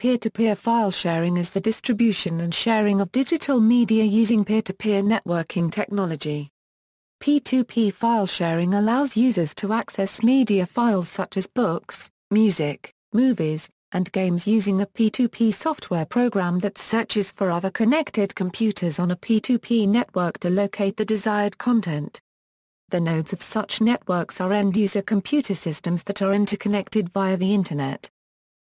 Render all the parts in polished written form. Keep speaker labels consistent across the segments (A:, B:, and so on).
A: Peer-to-peer file sharing is the distribution and sharing of digital media using peer-to-peer networking technology. P2p file sharing allows users to access media files such as books, music, movies, and games using a P2p software program that searches for other connected computers on a P2p network to locate the desired content. The nodes of such networks are end-user computer systems that are interconnected via the Internet.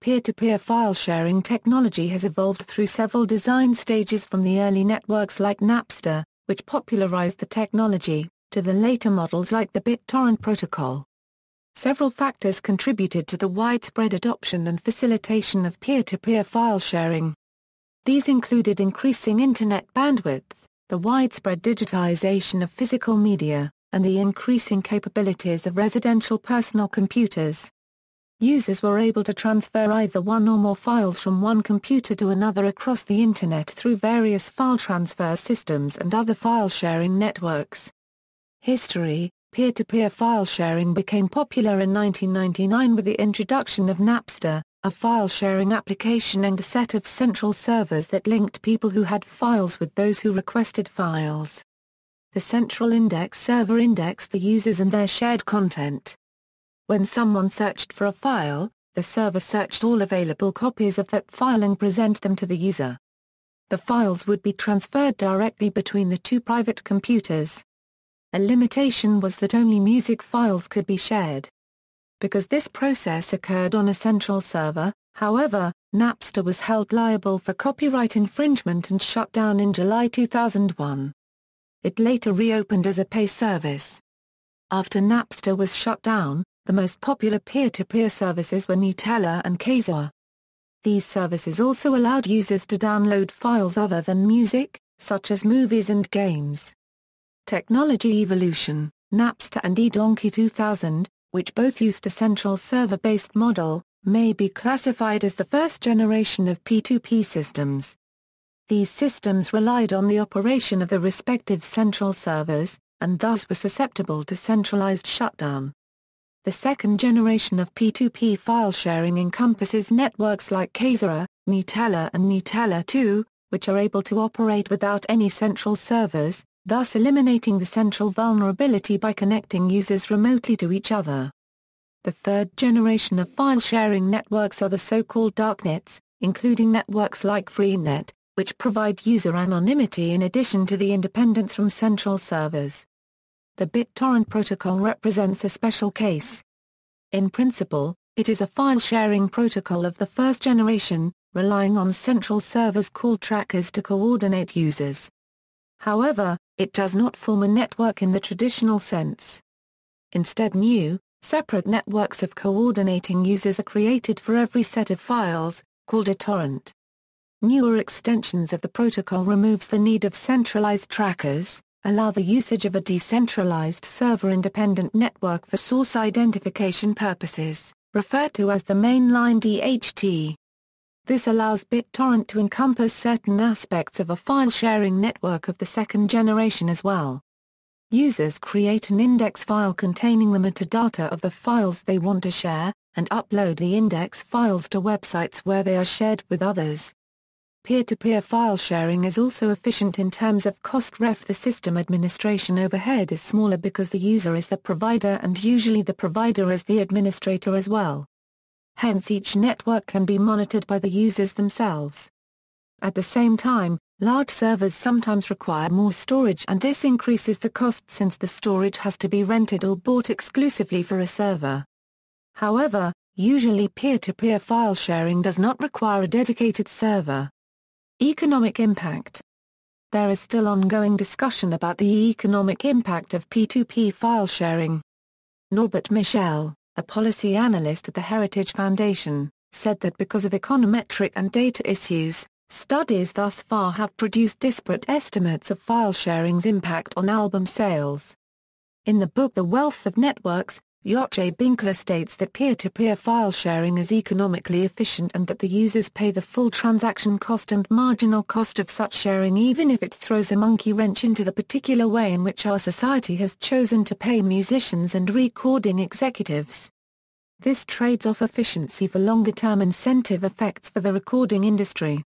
A: Peer-to-peer file sharing technology has evolved through several design stages, from the early networks like Napster, which popularized the technology, to the later models like the Bittorrent Protocol. Several factors contributed to the widespread adoption and facilitation of peer-to-peer file sharing. These included increasing Internet bandwidth, the widespread digitization of physical media, and the increasing capabilities of residential personal computers. Users were able to transfer either one or more files from one computer to another across the Internet through various file transfer systems and other file-sharing networks. History: peer-to-peer file sharing became popular in 1999 with the introduction of Napster, a file-sharing application and a set of central servers that linked people who had files with those who requested files. The central index server indexed the users and their shared content. When someone searched for a file, the server searched all available copies of that file and present them to the user. The files would be transferred directly between the two private computers. A limitation was that only music files could be shared. Because this process occurred on a central server, however, Napster was held liable for copyright infringement and shut down in July 2001. It later reopened as a pay service. After Napster was shut down, the most popular peer-to-peer services were Gnutella and Kazaa. These services also allowed users to download files other than music, such as movies and games. Technology evolution: Napster and eDonkey 2000, which both used a central server-based model, may be classified as the first generation of P2P systems. These systems relied on the operation of the respective central servers, and thus were susceptible to centralized shutdown. The second generation of P2P file sharing encompasses networks like Kazaa, Gnutella and Gnutella 2, which are able to operate without any central servers, thus eliminating the central vulnerability by connecting users remotely to each other. The third generation of file sharing networks are the so-called darknets, including networks like Freenet, which provide user anonymity in addition to the independence from central servers. The Bittorrent Protocol represents a special case. In principle, it is a file-sharing protocol of the first generation, relying on central servers called trackers to coordinate users. However, it does not form a network in the traditional sense. Instead, new, separate networks of coordinating users are created for every set of files, called a torrent. Newer extensions of the protocol removes the need of centralized trackers, allow the usage of a decentralized server-independent network for source identification purposes, referred to as the mainline DHT. This allows BitTorrent to encompass certain aspects of a file-sharing network of the second generation as well. Users create an index file containing the metadata of the files they want to share, and upload the index files to websites where they are shared with others. Peer-to-peer file sharing is also efficient in terms of cost. The system administration overhead is smaller because the user is the provider and usually the provider is the administrator as well. Hence each network can be monitored by the users themselves. At the same time, large servers sometimes require more storage and this increases the cost since the storage has to be rented or bought exclusively for a server. However, usually peer-to-peer file sharing does not require a dedicated server. Economic impact. There is still ongoing discussion about the economic impact of P2P file sharing. Norbert Michel, a policy analyst at the Heritage Foundation, said that because of econometric and data issues, studies thus far have produced disparate estimates of file sharing's impact on album sales. In the book The Wealth of Networks, Yochai Binkler states that peer-to-peer file sharing is economically efficient and that the users pay the full transaction cost and marginal cost of such sharing even if it throws a monkey wrench into the particular way in which our society has chosen to pay musicians and recording executives. This trades off efficiency for longer-term incentive effects for the recording industry.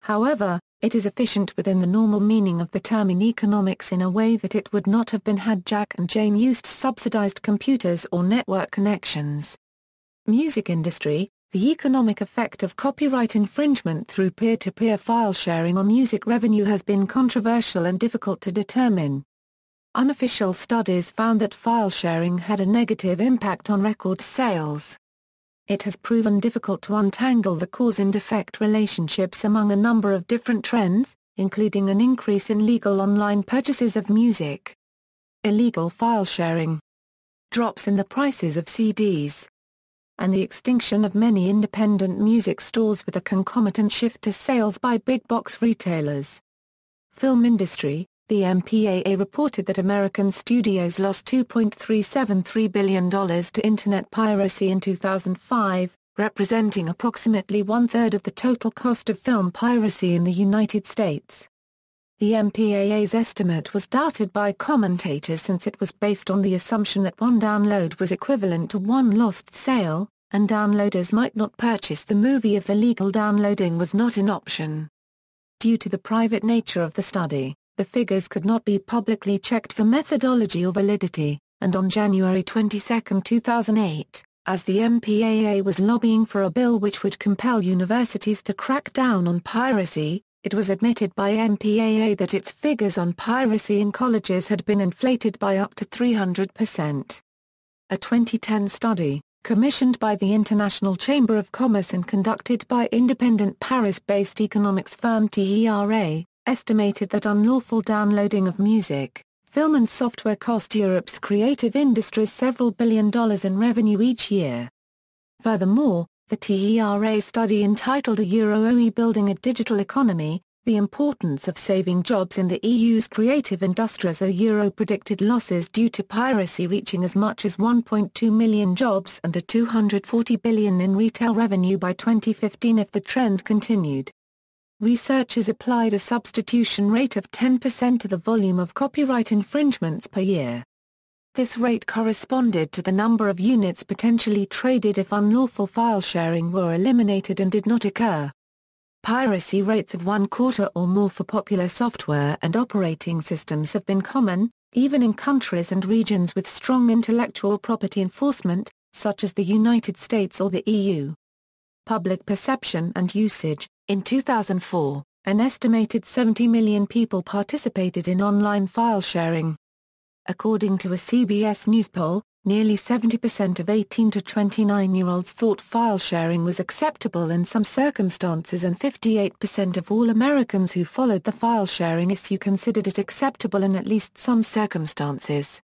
A: However, it is efficient within the normal meaning of the term in economics in a way that it would not have been had Jack and Jane used subsidized computers or network connections. Music industry. The economic effect of copyright infringement through peer-to-peer file sharing on music revenue has been controversial and difficult to determine. Unofficial studies found that file sharing had a negative impact on record sales. It has proven difficult to untangle the cause and effect relationships among a number of different trends, including an increase in legal online purchases of music. Illegal file sharing. Drops in the prices of CDs. And the extinction of many independent music stores with a concomitant shift to sales by big box retailers. Film industry. The MPAA reported that American studios lost $2.373 billion to Internet piracy in 2005, representing approximately one-third of the total cost of film piracy in the United States. The MPAA's estimate was doubted by commentators since it was based on the assumption that one download was equivalent to one lost sale, and downloaders might not purchase the movie if illegal downloading was not an option. Due to the private nature of the study, the figures could not be publicly checked for methodology or validity, and on January 22, 2008, as the MPAA was lobbying for a bill which would compel universities to crack down on piracy, it was admitted by MPAA that its figures on piracy in colleges had been inflated by up to 300%. A 2010 study, commissioned by the International Chamber of Commerce and conducted by independent Paris-based economics firm TERA, estimated that unlawful downloading of music, film and software cost Europe's creative industries several billion dollars in revenue each year. Furthermore, the TERA study entitled A Euro Building a Digital Economy, The Importance of Saving Jobs in the EU's Creative Industries a Euro predicted losses due to piracy reaching as much as 1.2 million jobs and a $240 billion in retail revenue by 2015 if the trend continued. Researchers applied a substitution rate of 10% to the volume of copyright infringements per year. This rate corresponded to the number of units potentially traded if unlawful file sharing were eliminated and did not occur. Piracy rates of 1/4 or more for popular software and operating systems have been common, even in countries and regions with strong intellectual property enforcement, such as the United States or the EU. Public perception and usage. In 2004, an estimated 70 million people participated in online file sharing. According to a CBS News poll, nearly 70% of 18 to 29-year-olds thought file sharing was acceptable in some circumstances and 58% of all Americans who followed the file sharing issue considered it acceptable in at least some circumstances.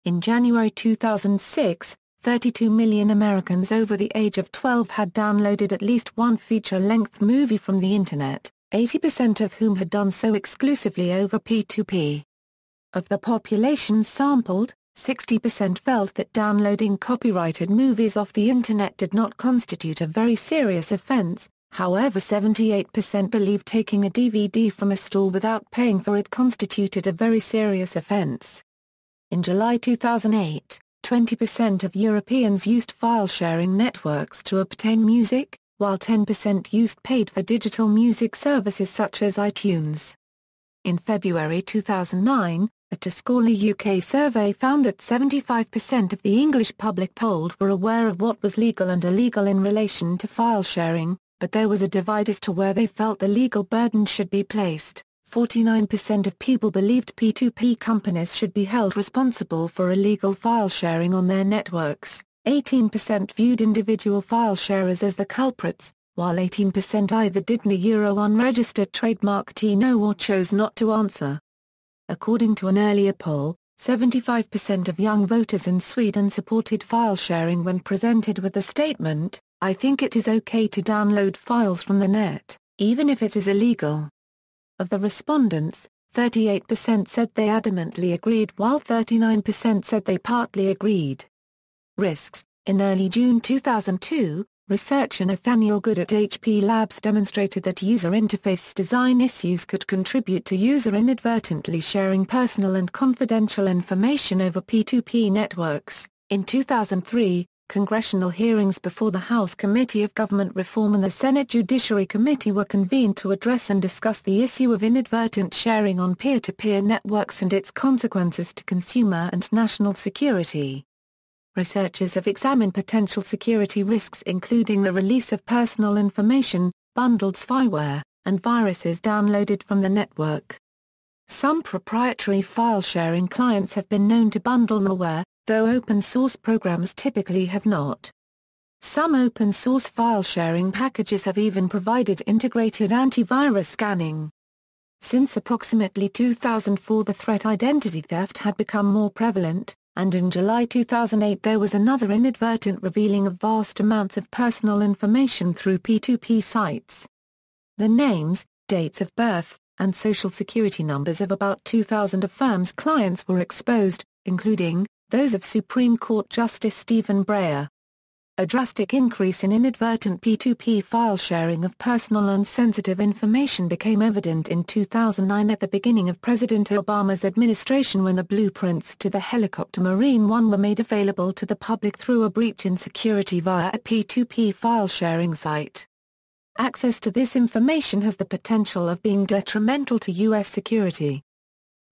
A: In January 2006, 32 million Americans over the age of 12 had downloaded at least one feature-length movie from the Internet, 80% of whom had done so exclusively over P2P. Of the population sampled, 60% felt that downloading copyrighted movies off the Internet did not constitute a very serious offense, however 78% believed taking a DVD from a store without paying for it constituted a very serious offense. In July 2008, 20% of Europeans used file-sharing networks to obtain music, while 10% used paid-for digital music services such as iTunes. In February 2009, a Tiscali UK survey found that 75% of the English public polled were aware of what was legal and illegal in relation to file-sharing, but there was a divide as to where they felt the legal burden should be placed. 49% of people believed P2P companies should be held responsible for illegal file sharing on their networks, 18% viewed individual file sharers as the culprits, while 18% either didn't unregistered trademark know or chose not to answer. According to an earlier poll, 75% of young voters in Sweden supported file sharing when presented with the statement, "I think it is okay to download files from the net, even if it is illegal." Of the respondents, 38% said they adamantly agreed while 39% said they partly agreed. Risks. In early June 2002, researcher Nathaniel Good at HP Labs demonstrated that user interface design issues could contribute to user inadvertently sharing personal and confidential information over P2P networks. In 2003, Congressional hearings before the House Committee of Government Reform and the Senate Judiciary Committee were convened to address and discuss the issue of inadvertent sharing on peer-to-peer networks and its consequences to consumer and national security. Researchers have examined potential security risks including the release of personal information, bundled spyware, and viruses downloaded from the network. Some proprietary file-sharing clients have been known to bundle malware, though open-source programs typically have not. Some open-source file-sharing packages have even provided integrated antivirus scanning. Since approximately 2004 the threat identity theft had become more prevalent, and in July 2008 there was another inadvertent revealing of vast amounts of personal information through P2P sites. The names, dates of birth, and social security numbers of about 2,000 of firms' clients were exposed, including those of Supreme Court Justice Stephen Breyer. A drastic increase in inadvertent P2P file sharing of personal and sensitive information became evident in 2009 at the beginning of President Obama's administration when the blueprints to the helicopter Marine One were made available to the public through a breach in security via a P2P file sharing site. Access to this information has the potential of being detrimental to U.S. security.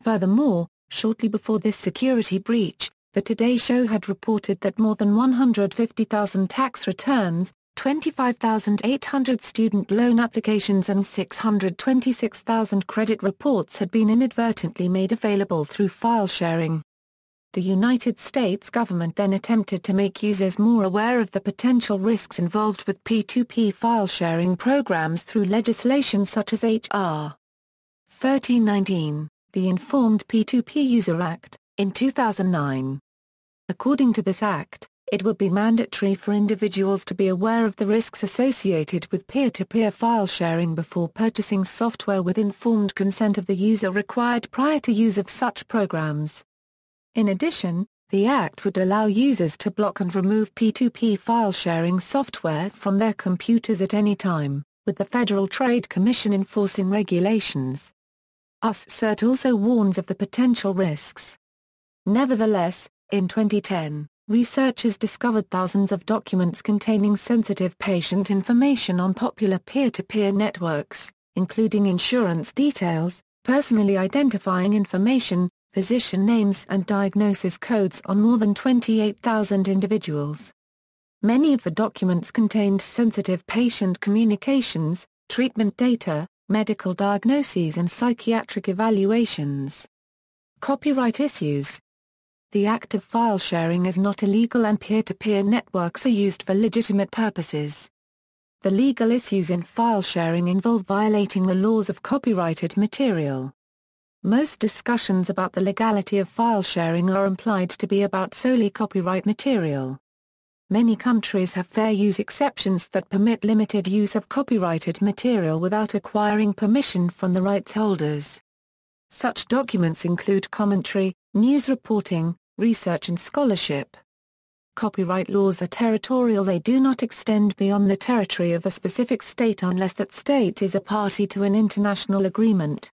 A: Furthermore, shortly before this security breach, The Today Show had reported that more than 150,000 tax returns, 25,800 student loan applications and 626,000 credit reports had been inadvertently made available through file sharing. The United States government then attempted to make users more aware of the potential risks involved with P2P file sharing programs through legislation such as H.R. 1319, the Informed P2p User Act, in 2009. According to this act, it would be mandatory for individuals to be aware of the risks associated with peer-to-peer file sharing before purchasing software with informed consent of the user required prior to use of such programs. In addition, the act would allow users to block and remove P2P file sharing software from their computers at any time, with the Federal Trade Commission enforcing regulations. USCIRT also warns of the potential risks. Nevertheless, in 2010, researchers discovered thousands of documents containing sensitive patient information on popular peer-to-peer networks, including insurance details, personally identifying information, physician names and diagnosis codes on more than 28,000 individuals. Many of the documents contained sensitive patient communications, treatment data, medical diagnoses and psychiatric evaluations. Copyright issues. The act of file sharing is not illegal and peer-to-peer networks are used for legitimate purposes. The legal issues in file sharing involve violating the laws of copyrighted material. Most discussions about the legality of file sharing are implied to be about solely copyright material. Many countries have fair use exceptions that permit limited use of copyrighted material without acquiring permission from the rights holders. Such documents include commentary, news reporting, research and scholarship. Copyright laws are territorial. They do not extend beyond the territory of a specific state unless that state is a party to an international agreement.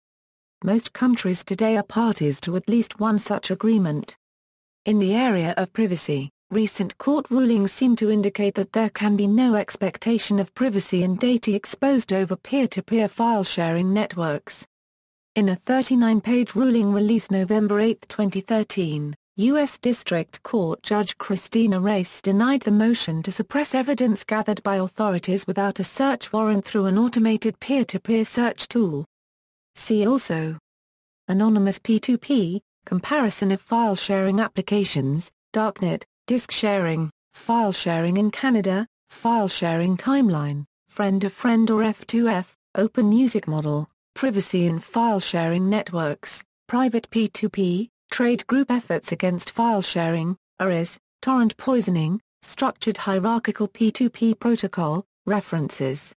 A: Most countries today are parties to at least one such agreement. In the area of privacy, recent court rulings seem to indicate that there can be no expectation of privacy in data exposed over peer-to-peer file-sharing networks. In a 39-page ruling released November 8, 2013, U.S. District Court Judge Christina Race denied the motion to suppress evidence gathered by authorities without a search warrant through an automated peer-to-peer search tool. See also: Anonymous P2P, comparison of file-sharing applications, Darknet, disk sharing, file sharing in Canada, file sharing timeline, friend-to-friend or F2F, open music model, privacy in file sharing networks, private P2P, trade group efforts against file sharing, ARIS, torrent poisoning, structured hierarchical P2P protocol, references.